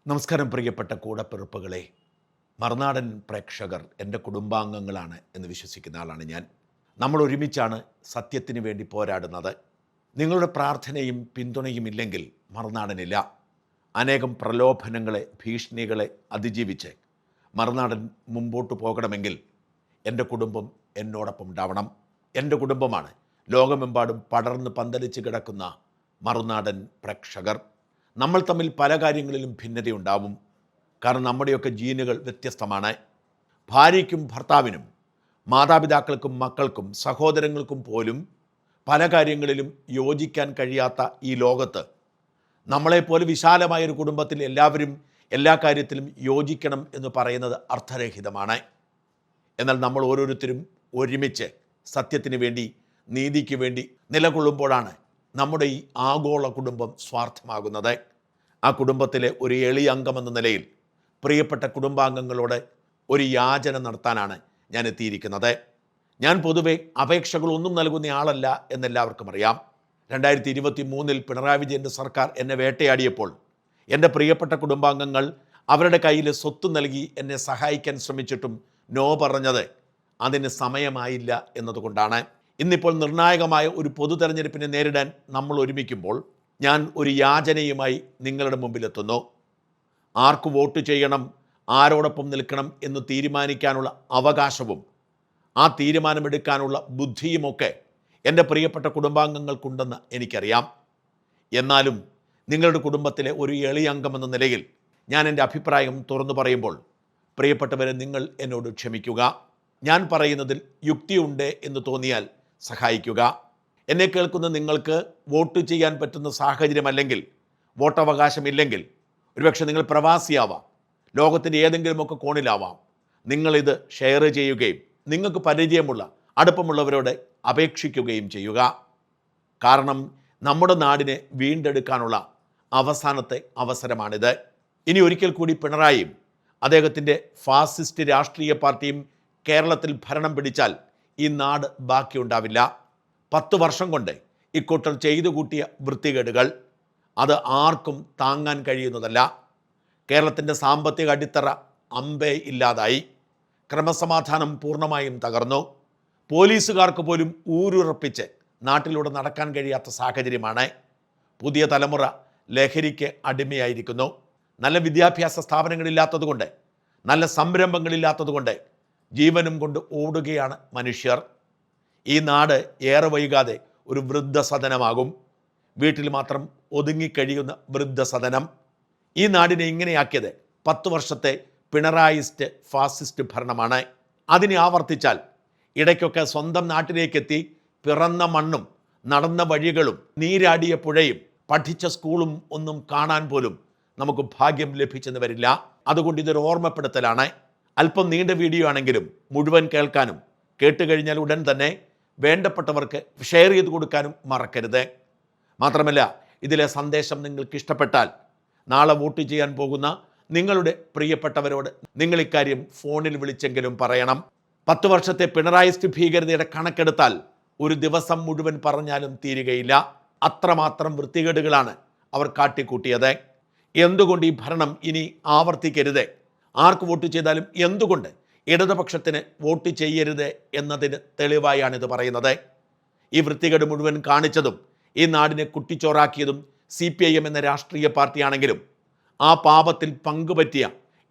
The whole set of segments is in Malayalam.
നമസ്കാരം പ്രിയപ്പെട്ട കൂടപ്പിറപ്പുകളെ. മറുനാടൻ പ്രേക്ഷകർ എൻ്റെ കുടുംബാംഗങ്ങളാണ് എന്ന് വിശ്വസിക്കുന്ന ആളാണ് ഞാൻ. നമ്മൾ ഒരുമിച്ചാണ് സത്യത്തിന് വേണ്ടി പോരാടുന്നത്. നിങ്ങളുടെ പ്രാർത്ഥനയും പിന്തുണയും ഇല്ലെങ്കിൽ മറുനാടനില്ല. അനേകം പ്രലോഭനങ്ങളെ, ഭീഷണികളെ അതിജീവിച്ച് മറുനാടൻ മുമ്പോട്ട് പോകണമെങ്കിൽ എൻ്റെ കുടുംബം എന്നോടൊപ്പം ഉണ്ടാവണം. എൻ്റെ കുടുംബമാണ് ലോകമെമ്പാടും പടർന്ന് പന്തലിച്ച് കിടക്കുന്ന മറുനാടൻ പ്രേക്ഷകർ. നമ്മൾ തമ്മിൽ പല കാര്യങ്ങളിലും ഭിന്നതയുണ്ടാവും. കാരണം നമ്മുടെയൊക്കെ ജീനുകൾ വ്യത്യസ്തമാണ്. ഭാര്യയ്ക്കും ഭർത്താവിനും, മാതാപിതാക്കൾക്കും മക്കൾക്കും സഹോദരങ്ങൾക്കും പോലും പല കാര്യങ്ങളിലും യോജിക്കാൻ കഴിയാത്ത ഈ ലോകത്ത് നമ്മളെപ്പോലെ വിശാലമായൊരു കുടുംബത്തിൽ എല്ലാവരും എല്ലാ കാര്യത്തിലും യോജിക്കണം എന്ന് പറയുന്നത് അർത്ഥരഹിതമാണ്. എന്നാൽ നമ്മൾ ഓരോരുത്തരും ഒരുമിച്ച് സത്യത്തിന് വേണ്ടി, നീതിക്ക് വേണ്ടി നിലകൊള്ളുമ്പോഴാണ് നമ്മുടെ ഈ ആഗോള കുടുംബം സ്വാർത്ഥമാകുന്നത്. ആ കുടുംബത്തിലെ ഒരു എളിയ അംഗമെന്ന നിലയിൽ പ്രിയപ്പെട്ട കുടുംബാംഗങ്ങളോട് ഒരു യാചന നടത്താനാണ് ഞാൻ എത്തിയിരിക്കുന്നത്. ഞാൻ പൊതുവെ അപേക്ഷകളൊന്നും നൽകുന്ന ആളല്ല എന്നെല്ലാവർക്കും അറിയാം. 2023 പിണറായി വിജയൻ്റെ സർക്കാർ എന്നെ വേട്ടയാടിയപ്പോൾ എൻ്റെ പ്രിയപ്പെട്ട കുടുംബാംഗങ്ങൾ അവരുടെ കയ്യിൽ സ്വത്ത് നൽകി എന്നെ സഹായിക്കാൻ ശ്രമിച്ചിട്ടും നോ പറഞ്ഞത് അതിന് സമയമായില്ല എന്നതുകൊണ്ടാണ്. ഇന്നിപ്പോൾ നിർണായകമായ ഒരു പൊതു തെരഞ്ഞെടുപ്പിനെ നേരിടാൻ നമ്മൾ ഒരുമിക്കുമ്പോൾ ഞാൻ ഒരു യാചനയുമായി നിങ്ങളുടെ മുമ്പിലെത്തുന്നു. ആർക്ക് വോട്ട് ചെയ്യണം, ആരോടൊപ്പം നിൽക്കണം എന്ന് തീരുമാനിക്കാനുള്ള അവകാശവും ആ തീരുമാനമെടുക്കാനുള്ള ബുദ്ധിയുമൊക്കെ എൻ്റെ പ്രിയപ്പെട്ട കുടുംബാംഗങ്ങൾക്കുണ്ടെന്ന് എനിക്കറിയാം. എന്നാലും നിങ്ങളുടെ കുടുംബത്തിലെ ഒരു എളിയ അംഗമെന്ന നിലയിൽ ഞാൻ എൻ്റെ അഭിപ്രായം തുറന്നു പറയുമ്പോൾ പ്രിയപ്പെട്ടവരെ, നിങ്ങൾ എന്നോട് ക്ഷമിക്കുക. ഞാൻ പറയുന്നതിൽ യുക്തിയുണ്ട് എന്ന് തോന്നിയാൽ സഹായിക്കുക. എന്നെ കേൾക്കുന്ന നിങ്ങൾക്ക് വോട്ട് ചെയ്യാൻ പറ്റുന്ന സാഹചര്യമല്ലെങ്കിൽ, വോട്ടവകാശമില്ലെങ്കിൽ, ഒരുപക്ഷെ നിങ്ങൾ പ്രവാസിയാവാം, ലോകത്തിൻ്റെ ഏതെങ്കിലുമൊക്കെ കോണിലാവാം, നിങ്ങളിത് ഷെയർ ചെയ്യുകയും നിങ്ങൾക്ക് പരിചയമുള്ള അടുപ്പമുള്ളവരോട് അപേക്ഷിക്കുകയും ചെയ്യുക. കാരണം നമ്മുടെ നാടിനെ വീണ്ടെടുക്കാനുള്ള അവസാനത്തെ അവസരമാണിത്. ഇനി ഒരിക്കൽ കൂടി പിണറായിയും അദ്ദേഹത്തിൻ്റെ ഫാസിസ്റ്റ് രാഷ്ട്രീയ പാർട്ടിയും കേരളത്തിൽ ഭരണം പിടിച്ചാൽ ഈ നാട് ബാക്കിയുണ്ടാവില്ല. 10 വർഷം കൊണ്ട് ഇക്കൂട്ടർ ചെയ്തു കൂട്ടിയ വൃത്തികേടുകൾ അത് ആർക്കും താങ്ങാൻ കഴിയുന്നതല്ല. കേരളത്തിൻ്റെ സാമ്പത്തിക അടിത്തറ അമ്പേ ഇല്ലാതായി. ക്രമസമാധാനം പൂർണ്ണമായും തകർന്നു. പോലീസുകാർക്ക് പോലും ഊരുറപ്പിച്ച് നാട്ടിലൂടെ നടക്കാൻ കഴിയാത്ത സാഹചര്യമാണ്. പുതിയ തലമുറ ലഹരിക്ക് അടിമയായിരിക്കുന്നു. നല്ല വിദ്യാഭ്യാസ സ്ഥാപനങ്ങളില്ലാത്തതുകൊണ്ട്, നല്ല സംരംഭങ്ങളില്ലാത്തതുകൊണ്ട് ജീവനും കൊണ്ട് ഓടുകയാണ് മനുഷ്യർ. ഈ നാട് ഏറെ വൈകാതെ ഒരു വൃദ്ധസദനമാകും. വീട്ടിൽ മാത്രം ഒതുങ്ങിക്കഴിയുന്ന വൃദ്ധസദനം. ഈ നാടിനെ ഇങ്ങനെയാക്കിയത് 10 വർഷത്തെ പിണറായിസ്റ്റ് ഫാസിസ്റ്റ് ഭരണമാണ്. അതിനെ ആവർത്തിച്ചാൽ ഇടയ്ക്കൊക്കെ സ്വന്തം നാട്ടിലേക്കെത്തി പിറന്ന മണ്ണും നടന്ന വഴികളും നീരാടിയ പുഴയും പഠിച്ച സ്കൂളും ഒന്നും കാണാൻ പോലും നമുക്ക് ഭാഗ്യം ലഭിച്ചെന്ന് വരില്ല. അതുകൊണ്ട് ഇതൊരു ഓർമ്മപ്പെടുത്തലാണ്. അല്പം നീണ്ട വീഡിയോ ആണെങ്കിലും മുഴുവൻ കേൾക്കാനും, കേട്ടുകഴിഞ്ഞാൽ ഉടൻ തന്നെ വേണ്ടപ്പെട്ടവർക്ക് ഷെയർ ചെയ്ത് കൊടുക്കാനും മറക്കരുത്. മാത്രമല്ല, ഇതിലെ സന്ദേശം നിങ്ങൾക്ക് ഇഷ്ടപ്പെട്ടാൽ നാളെ വോട്ട് ചെയ്യാൻ പോകുന്ന നിങ്ങളുടെ പ്രിയപ്പെട്ടവരോട് നിങ്ങൾ ഇക്കാര്യം ഫോണിൽ വിളിച്ചെങ്കിലും പറയണം. 10 വർഷത്തെ പിണറായിസ്റ്റ് ഭീകരതയുടെ കണക്കെടുത്താൽ ഒരു ദിവസം മുഴുവൻ പറഞ്ഞാലും തീരുകയില്ല. അത്രമാത്രം വൃത്തികേടുകളാണ് അവർ കാട്ടിക്കൂട്ടിയത്. എന്തുകൊണ്ട് ഈ ഭരണം ഇനി ആവർത്തിക്കരുത്? ആർക്ക് വോട്ട് ചെയ്താലും എന്തുകൊണ്ട് ഇടതുപക്ഷത്തിന് വോട്ട് ചെയ്യരുത് എന്നതിന് തെളിവായാണിത് പറയുന്നത്. ഈ വൃത്തികേട് മുഴുവൻ കാണിച്ചതും ഈ നാടിനെ കുട്ടിച്ചോറാക്കിയതും CPIM എന്ന രാഷ്ട്രീയ പാർട്ടിയാണെങ്കിലും ആ പാപത്തിൽ പങ്കുപറ്റിയ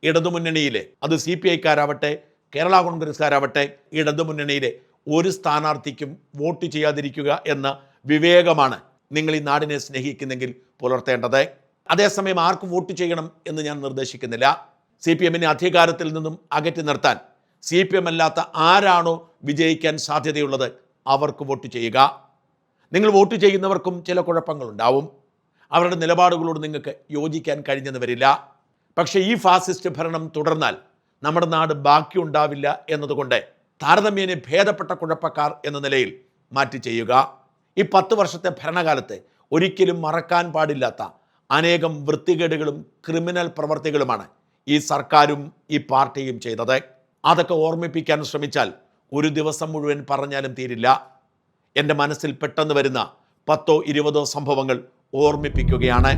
ഇടതുമുന്നണിയിലെ, അത് CPIക്കാരാവട്ടെ കേരള കോൺഗ്രസ്സുകാരാവട്ടെ, ഇടതുമുന്നണിയിലെ ഒരു സ്ഥാനാർത്ഥിക്കും വോട്ട് ചെയ്യാതിരിക്കുക എന്ന വിവേകമാണ് നിങ്ങൾ ഈ നാടിനെ സ്നേഹിക്കുന്നെങ്കിൽ പുലർത്തേണ്ടത്. അതേസമയം ആർക്ക് വോട്ട് ചെയ്യണം എന്ന് ഞാൻ നിർദ്ദേശിക്കുന്നില്ല. CPMനെ അധികാരത്തിൽ നിന്നും അകറ്റി നിർത്താൻ CPM അല്ലാത്ത ആരാണോ വിജയിക്കാൻ സാധ്യതയുള്ളത് അവർക്ക് വോട്ട് ചെയ്യുക. നിങ്ങൾ വോട്ട് ചെയ്യുന്നവർക്കും ചില കുഴപ്പങ്ങളുണ്ടാവും. അവരുടെ നിലപാടുകളോട് നിങ്ങൾക്ക് യോജിക്കാൻ കഴിഞ്ഞെന്ന് വരില്ല. പക്ഷേ ഈ ഫാസിസ്റ്റ് ഭരണം തുടർന്നാൽ നമ്മുടെ നാട് ബാക്കിയുണ്ടാവില്ല എന്നതുകൊണ്ട് താരതമ്യേന ഭേദപ്പെട്ട കുഴപ്പക്കാർ എന്ന നിലയിൽ മാറ്റി ചെയ്യുക. ഈ 10 വർഷത്തെ ഭരണകാലത്ത് ഒരിക്കലും മറക്കാൻ പാടില്ലാത്ത അനേകം വൃത്തികേടുകളും ക്രിമിനൽ പ്രവർത്തികളുമാണ് ഈ സർക്കാരും ഈ പാർട്ടിയും ചെയ്തത്. അതൊക്കെ ഓർമ്മിപ്പിക്കാൻ ശ്രമിച്ചാൽ ഒരു ദിവസം മുഴുവൻ പറഞ്ഞാലും തീരില്ല. എൻ്റെ മനസ്സിൽ പെട്ടെന്ന് വരുന്ന 10 20 സംഭവങ്ങൾ ഓർമ്മിപ്പിക്കുകയാണ്.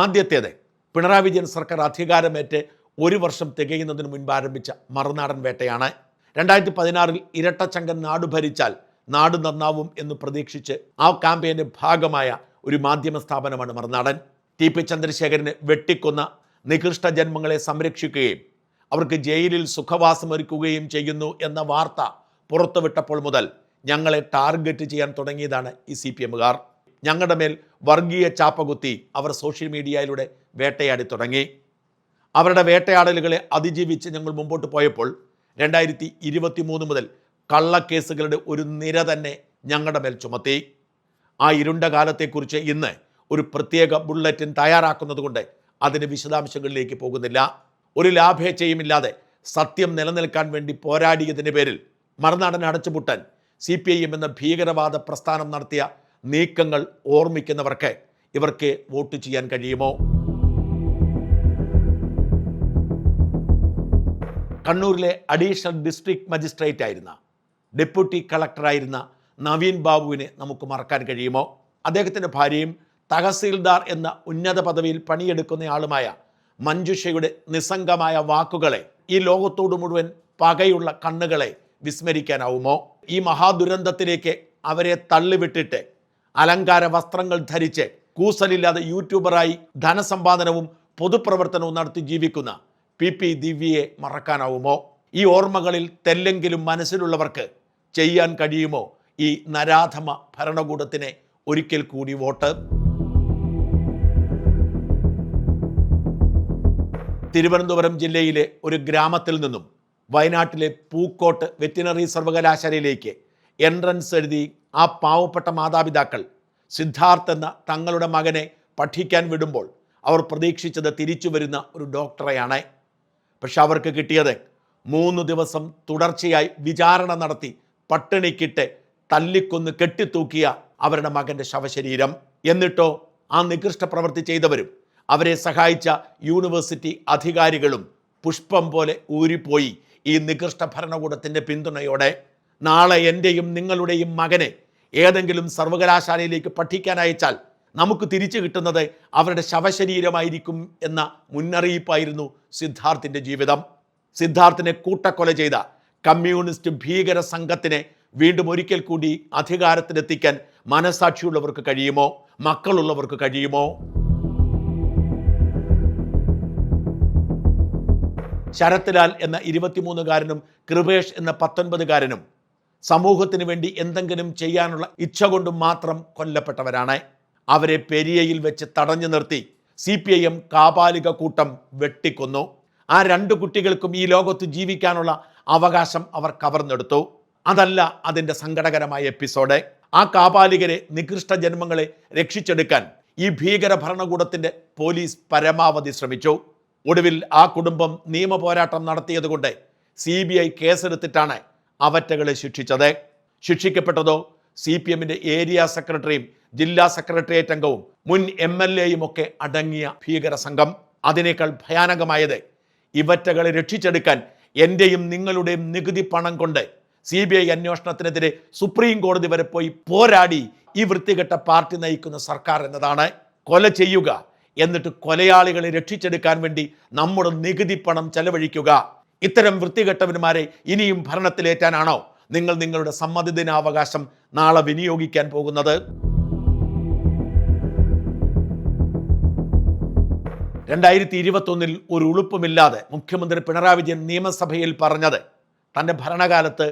ആദ്യത്തേത് പിണറായി വിജയൻ സർക്കാർ അധികാരമേറ്റ് 1 വർഷം തികയുന്നതിന് മുൻപ് ആരംഭിച്ച മറുനാടൻ വേട്ടയാണ്. 2016 ഇരട്ടച്ചങ്കൻ നാട് ഭരിച്ചാൽ നാട് നന്നാവും എന്ന് പ്രതീക്ഷിച്ച് ആ ക്യാമ്പയിൻ്റെ ഭാഗമായ ഒരു മാധ്യമ സ്ഥാപനമാണ് മറുനാടൻ. ടി പി ചന്ദ്രശേഖരനെ വെട്ടിക്കൊന്ന നികൃഷ്ട ജന്മങ്ങളെ സംരക്ഷിക്കുകയും അവർക്ക് ജയിലിൽ സുഖവാസമൊരുക്കുകയും ചെയ്യുന്നു എന്ന വാർത്ത പുറത്തുവിട്ടപ്പോൾ മുതൽ ഞങ്ങളെ ടാർഗറ്റ് ചെയ്യാൻ തുടങ്ങിയതാണ് ഈ CPMകാർ. ഞങ്ങളുടെ മേൽ വർഗീയ ചാപ്പകുത്തി അവർ സോഷ്യൽ മീഡിയയിലൂടെ വേട്ടയാടി തുടങ്ങി. അവരുടെ വേട്ടയാടലുകളെ അതിജീവിച്ച് ഞങ്ങൾ മുമ്പോട്ട് പോയപ്പോൾ 2023 മുതൽ കള്ളക്കേസുകളുടെ ഒരു നിര തന്നെ ഞങ്ങളുടെ മേൽ ചുമത്തി. ആ ഇരുണ്ട കാലത്തെക്കുറിച്ച് ഇന്ന് ഒരു പ്രത്യേക ബുള്ളറ്റിൻ തയ്യാറാക്കുന്നത് കൊണ്ട് അതിന് വിശദാംശങ്ങളിലേക്ക് പോകുന്നില്ല. ഒരു ലാഭേച്ഛയുമില്ലാതെ സത്യം നിലനിൽക്കാൻ വേണ്ടി പോരാടിയതിൻ്റെ പേരിൽ മറുനാടൻ അടച്ചുപൂട്ടാൻ CPIM എന്ന ഭീകരവാദ പ്രസ്ഥാനം നടത്തിയ നീക്കങ്ങൾ ഓർമ്മിക്കുന്നവർക്ക് ഇവർക്ക് വോട്ട് ചെയ്യാൻ കഴിയുമോ? കണ്ണൂരിലെ അഡീഷണൽ ഡിസ്ട്രിക്ട് മജിസ്ട്രേറ്റ് ആയിരുന്ന ഡെപ്യൂട്ടി കളക്ടറായിരുന്ന നവീൻ ബാബുവിനെ നമുക്ക് മറക്കാൻ കഴിയുമോ? അദ്ദേഹത്തിൻ്റെ ഭാര്യയും തഹസീൽദാർ എന്ന ഉന്നത പദവിയിൽ പണിയെടുക്കുന്നയാളുമായ മഞ്ജുഷയുടെ നിസ്സംഗമായ വാക്കുകളെ, ഈ ലോകത്തോട് മുഴുവൻ പകയുള്ള കണ്ണുകളെ വിസ്മരിക്കാനാവുമോ? ഈ മഹാദുരന്തത്തിലേക്ക് അവരെ തള്ളിവിട്ടിട്ട് അലങ്കാര വസ്ത്രങ്ങൾ ധരിച്ച് കൂസലില്ലാതെ യൂട്യൂബറായി ധനസമ്പാദനവും പൊതുപ്രവർത്തനവും നടത്തി ജീവിക്കുന്ന PP ദിവ്യയെ മറക്കാനാവുമോ? ഈ ഓർമ്മകളിൽ തെല്ലെങ്കിലും മനസ്സിലുള്ളവർക്ക് ചെയ്യാൻ കഴിയുമോ ഈ നരാധമ ഭരണകൂടത്തിന് ഒരിക്കൽ കൂടി വോട്ട്? തിരുവനന്തപുരം ജില്ലയിലെ ഒരു ഗ്രാമത്തിൽ നിന്നും വയനാട്ടിലെ പൂക്കോട്ട് വെറ്റിനറി സർവകലാശാലയിലേക്ക് എൻട്രൻസ് എഴുതി ആ പാവപ്പെട്ട മാതാപിതാക്കൾ സിദ്ധാർത്ഥ് എന്ന തങ്ങളുടെ മകനെ പഠിക്കാൻ വിടുമ്പോൾ അവർ പ്രതീക്ഷിച്ചത് തിരിച്ചു വരുന്ന ഒരു ഡോക്ടറെയാണ്. പക്ഷെ അവർക്ക് കിട്ടിയത് 3 ദിവസം തുടർച്ചയായി വിചാരണ നടത്തി പട്ടിണിക്കിട്ട് തല്ലിക്കൊന്ന് കെട്ടിത്തൂക്കിയ അവരുടെ മകൻ്റെ ശവശരീരം. എന്നിട്ടോ ആ നികൃഷ്ട പ്രവൃത്തി ചെയ്തവരും അവരെ സഹായിച്ച യൂണിവേഴ്സിറ്റി അധികാരികളും പുഷ്പം പോലെ ഊരിപ്പോയി ഈ നികൃഷ്ട ഭരണകൂടത്തിൻ്റെ പിന്തുണയോടെ. നാളെ എൻ്റെയും നിങ്ങളുടെയും മകനെ ഏതെങ്കിലും സർവകലാശാലയിലേക്ക് പഠിക്കാൻ അയച്ചാൽ നമുക്ക് തിരിച്ചു കിട്ടുന്നത് അവരുടെ ശവശരീരമായിരിക്കും എന്ന മുന്നറിയിപ്പായിരുന്നു സിദ്ധാർത്ഥിൻ്റെ ജീവിതം. സിദ്ധാർത്ഥിനെ കൂട്ടക്കൊല ചെയ്ത കമ്മ്യൂണിസ്റ്റ് ഭീകര സംഘത്തിനെ വീണ്ടും ഒരിക്കൽ കൂടി അധികാരത്തിലെത്തിക്കാൻ മനസാക്ഷിയുള്ളവർക്ക് കഴിയുമോ? മക്കളുള്ളവർക്ക് കഴിയുമോ? ശരത്ലാൽ എന്ന 23-കാരനും കൃപേഷ് എന്ന 19-കാരനും സമൂഹത്തിന് വേണ്ടി എന്തെങ്കിലും ചെയ്യാനുള്ള ഇച്ഛ കൊണ്ടും മാത്രം കൊല്ലപ്പെട്ടവരാണ്. അവരെ പെരിയയിൽ വെച്ച് തടഞ്ഞു നിർത്തി CPIM കാപാലിക കൂട്ടം വെട്ടിക്കൊന്നു. ആ 2 കുട്ടികൾക്കും ഈ ലോകത്ത് ജീവിക്കാനുള്ള അവകാശം അവർ കവർന്നെടുത്തു. അതല്ല അതിൻ്റെ സങ്കടകരമായ എപ്പിസോഡ്. ആ കാപാലികരെ, നികൃഷ്ട ജന്മങ്ങളെ രക്ഷിച്ചെടുക്കാൻ ഈ ഭീകര ഭരണകൂടത്തിൻ്റെ പോലീസ് പരമാവധി ശ്രമിച്ചു. ഒടുവിൽ ആ കുടുംബം നിയമപോരാട്ടം നടത്തിയതുകൊണ്ട് CBI കേസെടുത്തിട്ടാണ് അവറ്റകളെ ശിക്ഷിച്ചത്. ശിക്ഷിക്കപ്പെട്ടതോ CPMൻ്റെ ഏരിയ സെക്രട്ടറിയും ജില്ലാ സെക്രട്ടേറിയറ്റ് അംഗവും മുൻ MLAയും ഒക്കെ അടങ്ങിയ ഭീകര സംഘം. അതിനേക്കാൾ ഭയാനകമായത് ഇവറ്റകളെ രക്ഷിച്ചെടുക്കാൻ എൻ്റെയും നിങ്ങളുടെയും നികുതി പണം കൊണ്ട് CBI അന്വേഷണത്തിനെതിരെ സുപ്രീം കോടതി വരെ പോയി പോരാടി ഈ വൃത്തികെട്ട പാർട്ടി നയിക്കുന്ന സർക്കാർ എന്നതാണ്. കൊല ചെയ്യുക, എന്നിട്ട് കൊലയാളികളെ രക്ഷിച്ചെടുക്കാൻ വേണ്ടി നമ്മുടെ നികുതി പണം ചെലവഴിക്കുക. ഇത്തരം വൃത്തികെട്ടവന്മാരെ ഇനിയും ഭരണത്തിലേറ്റാനാണോ നിങ്ങൾ നിങ്ങളുടെ സമ്മതിദിനാവകാശം നാളെ വിനിയോഗിക്കാൻ പോകുന്നത്? 2021 ഒരു ഉളുപ്പുമില്ലാതെ മുഖ്യമന്ത്രി പിണറായി വിജയൻ നിയമസഭയിൽ പറഞ്ഞത് തൻ്റെ ഭരണകാലത്ത്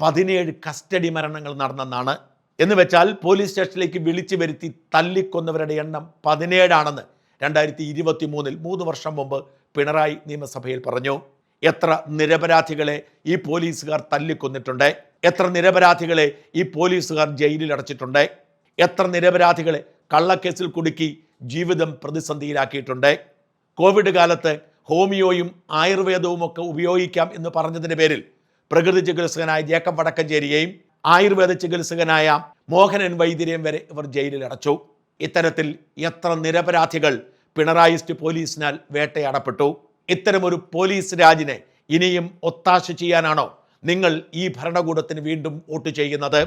17 കസ്റ്റഡി മരണങ്ങൾ നടന്നെന്നാണ്. എന്ന് വെച്ചാൽ പോലീസ് സ്റ്റേഷനിലേക്ക് വിളിച്ചു വരുത്തി തല്ലിക്കൊന്നവരുടെ എണ്ണം 17 ആണെന്ന് 2023 3 വർഷം മുമ്പ് പിണറായി നിയമസഭയിൽ പറഞ്ഞു. എത്ര നിരപരാധികളെ ഈ പോലീസുകാർ തല്ലിക്കൊന്നിട്ടുണ്ട്? എത്ര നിരപരാധികളെ ഈ പോലീസുകാർ ജയിലിൽ അടച്ചിട്ടുണ്ട്? എത്ര നിരപരാധികളെ കള്ളക്കേസിൽ കുടുക്കി ജീവിതം പ്രതിസന്ധിയിലാക്കിയിട്ടുണ്ട്? കോവിഡ് കാലത്ത് ഹോമിയോയും ആയുർവേദവും ഒക്കെ ഉപയോഗിക്കാം എന്ന് പറഞ്ഞതിൻ്റെ പേരിൽ പ്രകൃതി ചികിത്സകനായ ജേക്കബ് വടക്കഞ്ചേരിയെയും ആയുർവേദ ചികിത്സകനായ മോഹനൻ വൈദ്യരെയും വരെ ഇവർ ജയിലിൽ അടച്ചു. ഇത്തരത്തിൽ എത്ര നിരപരാധികൾ പിണറായിസ്റ്റ് പോലീസിനാൽ വേട്ടയാടപ്പെട്ടു? ഇത്തരമൊരു പോലീസ് രാജിനെ ഇനിയും ഒത്താശ ചെയ്യാനാണോ നിങ്ങൾ ഈ ഭരണകൂടത്തിന് വീണ്ടും വോട്ട് ചെയ്യുന്നത്?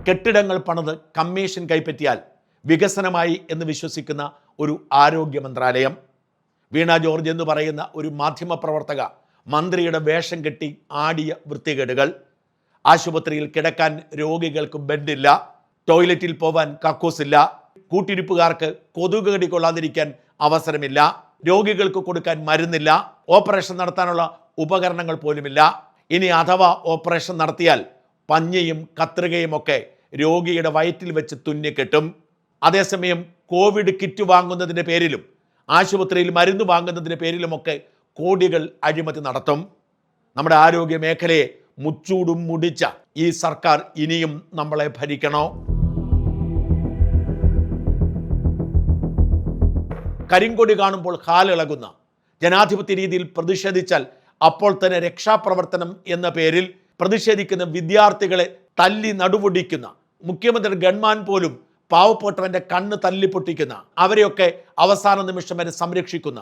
കെട്ടിടങ്ങൾ പണിത് കമ്മീഷൻ കൈപ്പറ്റിയാൽ വികസനമായി എന്ന് വിശ്വസിക്കുന്ന ഒരു ആരോഗ്യ മന്ത്രാലയം. വീണ ജോർജ് എന്ന് പറയുന്ന ഒരു മാധ്യമപ്രവർത്തക മന്ത്രിയുടെ വേഷം കെട്ടി ആടിയ വൃത്തികേടുകൾ. ആശുപത്രിയിൽ കിടക്കാൻ രോഗികൾക്ക് ബെഡില്ല, ടോയ്ലറ്റിൽ പോവാൻ കക്കൂസില്ല, കൂട്ടിരിപ്പുകാർക്ക് കൊതുക് കടി കൊള്ളാതിരിക്കാൻ അവസരമില്ല, രോഗികൾക്ക് കൊടുക്കാൻ മരുന്നില്ല, ഓപ്പറേഷൻ നടത്താനുള്ള ഉപകരണങ്ങൾ പോലുമില്ല. ഇനി അഥവാ ഓപ്പറേഷൻ നടത്തിയാൽ പഞ്ഞിയും കത്രികയും ഒക്കെ രോഗിയുടെ വയറ്റിൽ വെച്ച് തുന്നിക്കെട്ടും. അതേസമയം കോവിഡ് കിറ്റ് വാങ്ങുന്നതിൻ്റെ പേരിലും ആശുപത്രിയിൽ മരുന്ന് വാങ്ങുന്നതിൻ്റെ പേരിലുമൊക്കെ കോടികൾ അഴിമതി നടത്തും. നമ്മുടെ ആരോഗ്യ മേഖലയെ മുച്ചൂടും മുടിച്ച ഈ സർക്കാർ ഇനിയും നമ്മളെ ഭരിക്കണോ? കരിങ്കൊടി കാണുമ്പോൾ ഹാലിളകുന്ന ജനാധിപത്യ രീതിയിൽ പ്രതിഷേധിച്ചാൽ അപ്പോൾ തന്നെ രക്ഷാപ്രവർത്തനം എന്ന പേരിൽ പ്രതിഷേധിക്കുന്ന വിദ്യാർത്ഥികളെ തല്ലി നടുവൊടിക്കുന്ന മുഖ്യമന്ത്രി ഗൺമാൻ പോലും പാവപ്പെട്ടവന്റെ കണ്ണ് തല്ലിപ്പൊട്ടിക്കുന്ന, അവരെയൊക്കെ അവസാന നിമിഷം വരെ സംരക്ഷിക്കുന്ന,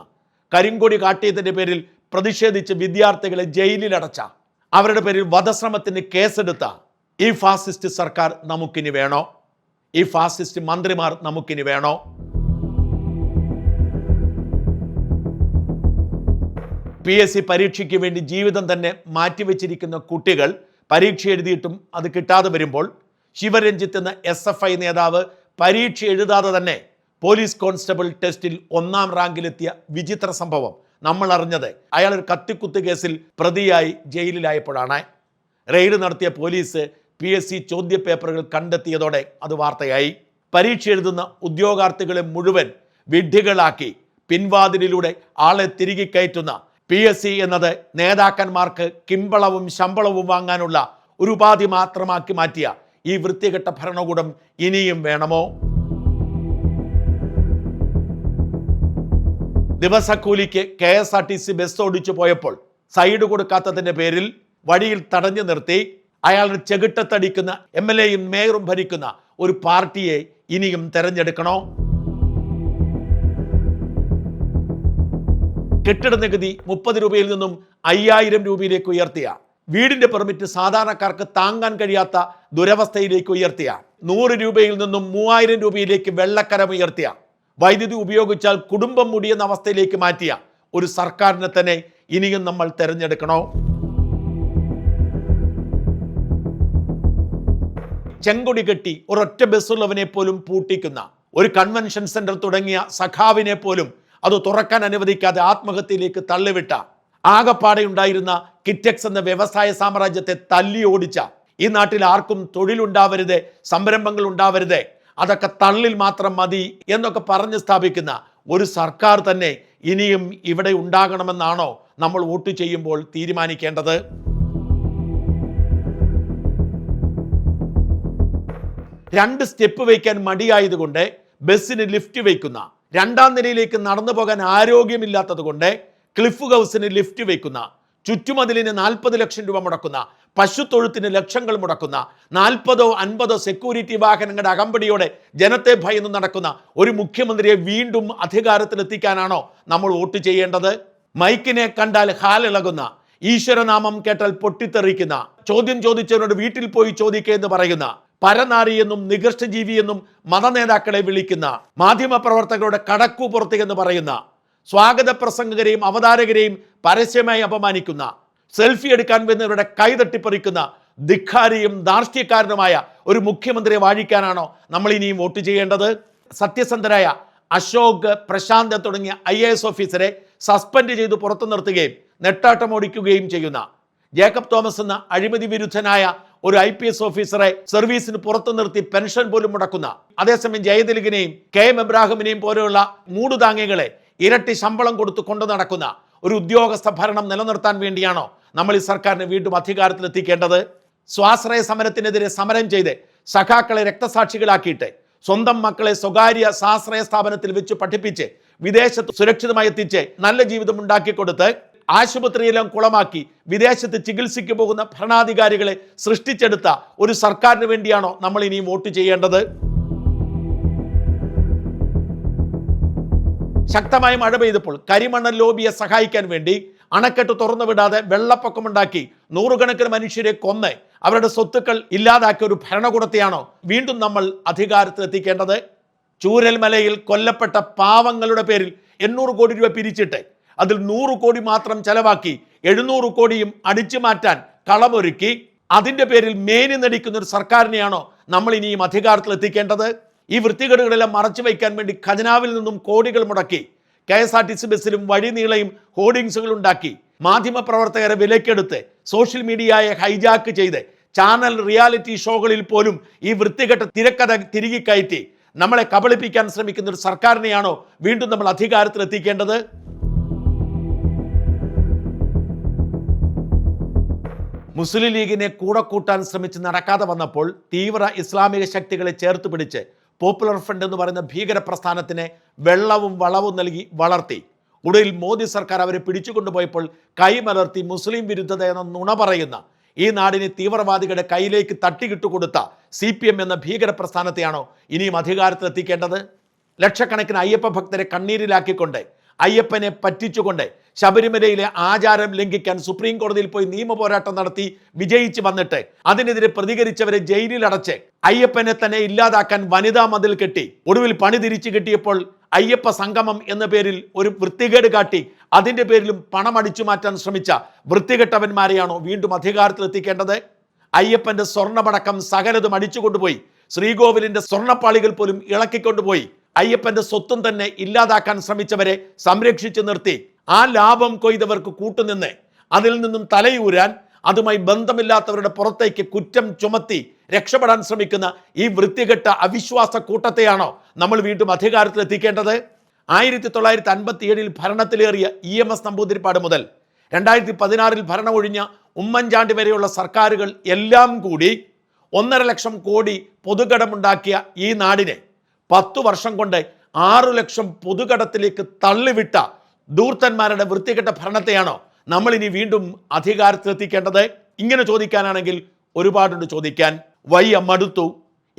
കരിങ്കൊടി കാട്ടിയതിൻ്റെ പേരിൽ പ്രതിഷേധിച്ച് വിദ്യാർത്ഥികളെ ജയിലിലടച്ച, അവരുടെ പേരിൽ വധശ്രമത്തിന് കേസെടുത്ത ഈ ഫാസിസ്റ്റ് സർക്കാർ നമുക്കിനി വേണോ? ഈ ഫാസിസ്റ്റ് മന്ത്രിമാർ നമുക്കിനി വേണോ? PSC പരീക്ഷയ്ക്ക് വേണ്ടി ജീവിതം തന്നെ മാറ്റിവെച്ചിരിക്കുന്ന കുട്ടികൾ പരീക്ഷ എഴുതിയിട്ടും അത് കിട്ടാതെ വരുമ്പോൾ ശിവരഞ്ജിത്ത് എന്ന SFI നേതാവ് പരീക്ഷ എഴുതാതെ തന്നെ പോലീസ് കോൺസ്റ്റബിൾ ടെസ്റ്റിൽ 1ാം റാങ്കിലെത്തിയ വിചിത്ര സംഭവം നമ്മൾ അറിഞ്ഞത് അയാൾ ഒരു കത്തിക്കുത്ത് കേസിൽ പ്രതിയായി ജയിലിലായപ്പോഴാണ്. റെയ്ഡ് നടത്തിയ പോലീസ് PSC ചോദ്യപേപ്പറുകൾ കണ്ടെത്തിയതോടെ അത് വാർത്തയായി. പരീക്ഷ എഴുതുന്ന ഉദ്യോഗാർത്ഥികളെ മുഴുവൻ വിഡ്ഢികളാക്കി പിൻവാതിലിലൂടെ ആളെ തിരികെ കയറ്റുന്ന PSC എന്നത് നേതാക്കന്മാർക്ക് കിമ്പളവും ശമ്പളവും വാങ്ങാനുള്ള ഒരു ഉപാധി മാത്രമാക്കി മാറ്റിയ ഈ വൃത്തികെട്ട ഭരണകൂടം ഇനിയും വേണമോ? ദിവസക്കൂലിക്ക് KSRTC ബസ് ഓടിച്ചു പോയപ്പോൾ സൈഡ് കൊടുക്കാത്തതിൻ്റെ പേരിൽ വഴിയിൽ തടഞ്ഞു നിർത്തി അയാളുടെ ചെകിട്ടത്തടിക്കുന്ന MLAയും മേയറും ഭരിക്കുന്ന ഒരു പാർട്ടിയെ ഇനിയും തെരഞ്ഞെടുക്കണോ? കെട്ടിട നികുതി 30 രൂപയിൽ നിന്നും 5000 രൂപയിലേക്ക് ഉയർത്തിയ, വീടിന്റെ പെർമിറ്റ് സാധാരണക്കാർക്ക് താങ്ങാൻ കഴിയാത്ത ദുരവസ്ഥയിലേക്ക് ഉയർത്തിയ, 100 രൂപയിൽ നിന്നും 3000 രൂപയിലേക്ക് വെള്ളക്കരം ഉയർത്തിയ, വൈദ്യുതി ഉപയോഗിച്ചാൽ കുടുംബം മുടിയുന്ന അവസ്ഥയിലേക്ക് മാറ്റിയ ഒരു സർക്കാരിനെ തന്നെ ഇനിയും നമ്മൾ തെരഞ്ഞെടുക്കണോ? ചെങ്കൊടി കെട്ടി ഒരൊറ്റ ബസ്സുള്ളവനെ പോലും പൂട്ടിക്കുന്ന, ഒരു കൺവെൻഷൻ സെന്റർ തുടങ്ങിയ സഖാവിനെ പോലും അത് തുറക്കാൻ അനുവദിക്കാതെ ആത്മഹത്യയിലേക്ക് തള്ളിവിട്ട, ആകപ്പാടെയുണ്ടായിരുന്ന കിറ്റെക്സ് എന്ന വ്യവസായ സാമ്രാജ്യത്തെ തല്ലി ഓടിച്ച, ഈ നാട്ടിൽ ആർക്കും തൊഴിലുണ്ടാവരുത്, സംരംഭങ്ങൾ ഉണ്ടാവരുത്, അതൊക്കെ തള്ളിൽ മാത്രം മതി എന്നൊക്കെ പറഞ്ഞ് സ്ഥാപിക്കുന്ന ഒരു സർക്കാർ തന്നെ ഇനിയും ഇവിടെ ഉണ്ടാകണമെന്നാണോ നമ്മൾ വോട്ട് ചെയ്യുമ്പോൾ തീരുമാനിക്കേണ്ടത്? രണ്ട് സ്റ്റെപ്പ് വയ്ക്കാൻ മടിയായതുകൊണ്ട് ബസ്സിന് ലിഫ്റ്റ് വയ്ക്കുന്ന, 2ാം നിലയിലേക്ക് നടന്നു പോകാൻ ആരോഗ്യമില്ലാത്തത് കൊണ്ട് ക്ലിഫ് ഹൗസിന് ലിഫ്റ്റ് വയ്ക്കുന്ന, ചുറ്റുമതിലിന് 40 ലക്ഷം രൂപ മുടക്കുന്ന, പശുത്തൊഴുത്തിന് ലക്ഷങ്ങൾ മുടക്കുന്ന, 40ഓ 50ഓ സെക്യൂരിറ്റി വാഹനങ്ങളുടെ അകമ്പടിയോടെ ജനത്തെ ഭയന്ന് നടക്കുന്ന ഒരു മുഖ്യമന്ത്രിയെ വീണ്ടും അധികാരത്തിലെത്തിക്കാനാണോ നമ്മൾ വോട്ട് ചെയ്യേണ്ടത്? മൈക്കിനെ കണ്ടാൽ ഹാലിളകുന്ന, ഈശ്വരനാമം കേട്ടാൽ പൊട്ടിത്തെറിക്കുന്ന, ചോദ്യം ചോദിച്ചവരോട് വീട്ടിൽ പോയി ചോദിക്കുക എന്ന് പറയുന്ന, പരനാരിയെന്നും നികൃഷ്ടജീവിയെന്നും മതനേതാക്കളെ വിളിക്കുന്ന, മാധ്യമപ്രവർത്തകരുടെ കടക്കു പുറത്ത് എന്ന് പറയുന്ന, സ്വാഗത പ്രസംഗകരെയും അവതാരകരെയും പരസ്യമായി അപമാനിക്കുന്ന, സെൽഫി എടുക്കാൻ വരുന്നവരുടെ കൈ തട്ടിപ്പറിക്കുന്ന ധിക്കാരിയും ധാർഷ്ട്യക്കാരനുമായ ഒരു മുഖ്യമന്ത്രിയെ വാഴിക്കാനാണോ നമ്മൾ ഇനിയും വോട്ട് ചെയ്യേണ്ടത്? സത്യസന്ധരായ അശോക്, പ്രശാന്ത് തുടങ്ങിയ IAS ഓഫീസറെ സസ്പെൻഡ് ചെയ്ത് പുറത്തു നിർത്തുകയും നെട്ടാട്ടമോടിക്കുകയും ചെയ്യുന്ന, ജേക്കബ് തോമസ് എന്ന അഴിമതി വിരുദ്ധനായ ഒരു IPS ഓഫീസറെ സർവീസിന് പുറത്തു നിർത്തി പെൻഷൻ പോലും മുടക്കുന്ന, അതേസമയം ജയതിലകിനെയും KM എബ്രാഹിമിനെയും പോലെയുള്ള മൂടുതാങ്ങികളെ ഇരട്ടി ശമ്പളം കൊടുത്ത് കൊണ്ടു നടക്കുന്ന ഒരു ഉദ്യോഗസ്ഥ ഭരണം നിലനിർത്താൻ വേണ്ടിയാണോ നമ്മൾ ഈ സർക്കാരിനെ വീണ്ടും അധികാരത്തിലെത്തിക്കേണ്ടത്? സ്വാശ്രയ സമരത്തിനെതിരെ സമരം ചെയ്ത് സഖാക്കളെ രക്തസാക്ഷികളാക്കിയിട്ട് സ്വന്തം മക്കളെ സ്വകാര്യ സ്വാശ്രയ സ്ഥാപനത്തിൽ വെച്ച് പഠിപ്പിച്ച് വിദേശത്ത് സുരക്ഷിതമായി എത്തിച്ച് നല്ല ജീവിതം ഉണ്ടാക്കിക്കൊടുത്ത് ആശുപത്രിയെല്ലാം കുളമാക്കി വിദേശത്ത് ചികിത്സയ്ക്ക് പോകുന്ന ഭരണാധികാരികളെ സൃഷ്ടിച്ചെടുത്ത ഒരു സർക്കാരിന് വേണ്ടിയാണോ നമ്മൾ ഇനിയും വോട്ട് ചെയ്യേണ്ടത്? ശക്തമായ മഴ പെയ്തപ്പോൾ കരിമണൽ ലോബിയെ സഹായിക്കാൻ വേണ്ടി അണക്കെട്ട് തുറന്നു വിടാതെ വെള്ളപ്പൊക്കമുണ്ടാക്കി 100 കണക്കിന് മനുഷ്യരെ കൊന്ന് അവരുടെ സ്വത്തുക്കൾ ഇല്ലാതാക്കിയ ഒരു ഭരണകൂടത്തെയാണോ വീണ്ടും നമ്മൾ അധികാരത്തിലെത്തിക്കേണ്ടത്? ചൂരൽമലയിൽ കൊല്ലപ്പെട്ട പാവങ്ങളുടെ പേരിൽ 800 കോടി രൂപ പിരിച്ചിട്ട് അതിൽ 100 കോടി മാത്രം ചെലവാക്കി 700 കോടിയും അടിച്ചു മാറ്റാൻ കളമൊരുക്കി അതിൻ്റെ പേരിൽ മേനി നടിക്കുന്ന ഒരു സർക്കാരിനെയാണോ നമ്മൾ ഇനിയും അധികാരത്തിലെത്തിക്കേണ്ടത്? ഈ വൃത്തികേടുകളെല്ലാം മറച്ചു വയ്ക്കാൻ വേണ്ടി ഖജനാവിൽ നിന്നും കോടികൾ മുടക്കി KSRTC ബസ്സിലും വഴിനീളയും ഹോർഡിങ്സുകൾ ഉണ്ടാക്കി മാധ്യമപ്രവർത്തകരെ വിലക്കെടുത്ത് സോഷ്യൽ മീഡിയയെ ഹൈജാക്ക് ചെയ്ത് ചാനൽ റിയാലിറ്റി ഷോകളിൽ പോലും ഈ വൃത്തികെട്ട തിരക്കഥ തിരികെ കയറ്റി നമ്മളെ കബളിപ്പിക്കാൻ ശ്രമിക്കുന്ന ഒരു സർക്കാരിനെയാണോ വീണ്ടും നമ്മൾ അധികാരത്തിലെത്തിക്കേണ്ടത്? മുസ്ലിം ലീഗിനെ കൂടെ കൂട്ടാൻ ശ്രമിച്ച് നടക്കാതെ വന്നപ്പോൾ തീവ്ര ഇസ്ലാമിക ശക്തികളെ ചേർത്ത് പിടിച്ച് പോപ്പുലർ ഫ്രണ്ട് എന്ന് പറയുന്ന ഭീകര പ്രസ്ഥാനത്തിനെ വെള്ളവും വളവും നൽകി വളർത്തി. ഒടുവിൽ മോദി സർക്കാർ അവരെ പിടിച്ചുകൊണ്ടുപോയപ്പോൾ കൈമലർത്തി മുസ്ലിം വിരുദ്ധത എന്ന നുണ പറയുന്ന ഈ നാടിനെ തീവ്രവാദികളുടെ കയ്യിലേക്ക് തട്ടികിട്ടുകൊടുത്ത CPM എന്ന ഭീകര പ്രസ്ഥാനത്തെയാണോ ഇനിയും അധികാരത്തിലെത്തിക്കേണ്ടത്? ലക്ഷക്കണക്കിന് അയ്യപ്പ ഭക്തരെ കണ്ണീരിലാക്കിക്കൊണ്ട് അയ്യപ്പനെ പറ്റിച്ചുകൊണ്ട് ശബരിമലയിലെ ആചാരം ലംഘിക്കാൻ സുപ്രീം കോടതിയിൽ പോയി നിയമ പോരാട്ടം നടത്തി വിജയിച്ച് വന്നിട്ട് അതിനെതിരെ പ്രതികരിച്ചവരെ ജയിലിലടച്ച് അയ്യപ്പനെ തന്നെ ഇല്ലാതാക്കാൻ വനിതാ മതിൽ കെട്ടി ഒടുവിൽ പണി തിരിച്ചു കിട്ടിയപ്പോൾ അയ്യപ്പ സംഗമം എന്ന പേരിൽ ഒരു വൃത്തികേട് കാട്ടി അതിൻ്റെ പേരിലും പണം അടിച്ചു മാറ്റാൻ ശ്രമിച്ച വൃത്തികെട്ടവന്മാരെയാണോ വീണ്ടും അധികാരത്തിലെത്തിക്കേണ്ടത്? അയ്യപ്പന്റെ സ്വർണ്ണമടക്കം സകലതും അടിച്ചുകൊണ്ടുപോയി ശ്രീകോവിലിന്റെ സ്വർണ്ണപ്പാളികൾ പോലും ഇളക്കിക്കൊണ്ടുപോയി അയ്യപ്പന്റെ സ്വത്തും തന്നെ ഇല്ലാതാക്കാൻ ശ്രമിച്ചവരെ സംരക്ഷിച്ചു നിർത്തി ആ ലാഭം കൊയ്തവർക്ക് കൂട്ടുനിന്ന് അതിൽ നിന്നും തലയൂരാൻ അതുമായി ബന്ധമില്ലാത്തവരുടെ പുറത്തേക്ക് കുറ്റം ചുമത്തി രക്ഷപ്പെടാൻ ശ്രമിക്കുന്ന ഈ വൃത്തികെട്ട അവിശ്വാസ കൂട്ടത്തെയാണോ നമ്മൾ വീണ്ടും അധികാരത്തിലെത്തിക്കേണ്ടത്? 1957 ഭരണത്തിലേറിയ EMS നമ്പൂതിരിപ്പാട് മുതൽ 2016 ഭരണമൊഴിഞ്ഞ ഉമ്മൻചാണ്ടി വരെയുള്ള സർക്കാരുകൾ എല്ലാം കൂടി 1.5 ലക്ഷം കോടി പൊതുകടമുണ്ടാക്കിയ ഈ നാടിനെ 10 വർഷം കൊണ്ട് 6 ലക്ഷം പൊതുകടത്തിലേക്ക് തള്ളിവിട്ട ധൂർത്തന്മാരുടെ വൃത്തികെട്ട ഭരണത്തെയാണോ നമ്മൾ ഇനി വീണ്ടും അധികാരത്തിലെത്തിക്കേണ്ടത്? ഇങ്ങനെ ചോദിക്കാനാണെങ്കിൽ ഒരുപാടുണ്ട് ചോദിക്കാൻ. വയ്യ, മടുത്തു.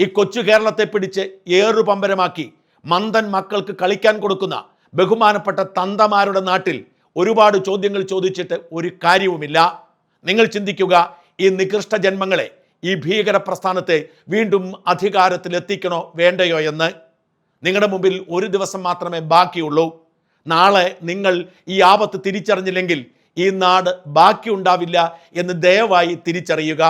ഈ കൊച്ചു കേരളത്തെ പിടിച്ച് ഏറുപമ്പരമാക്കി മന്ദൻ മക്കൾക്ക് കളിക്കാൻ കൊടുക്കുന്ന ബഹുമാനപ്പെട്ട തന്തമാരുടെ നാട്ടിൽ ഒരുപാട് ചോദ്യങ്ങൾ ചോദിച്ചിട്ട് ഒരു കാര്യവുമില്ല. നിങ്ങൾ ചിന്തിക്കുക, ഈ നികൃഷ്ട ജന്മങ്ങളെ ഈ ഭീകര പ്രസ്ഥാനത്തെ വീണ്ടും അധികാരത്തിലെത്തിക്കണോ വേണ്ടയോ എന്ന്. നിങ്ങളുടെ മുമ്പിൽ ഒരു ദിവസം മാത്രമേ ബാക്കിയുള്ളൂ. നാളെ നിങ്ങൾ ഈ ആപത്ത് തിരിച്ചറിഞ്ഞില്ലെങ്കിൽ ഈ നാട് ബാക്കിയുണ്ടാവില്ല എന്ന് ദയവായി തിരിച്ചറിയുക.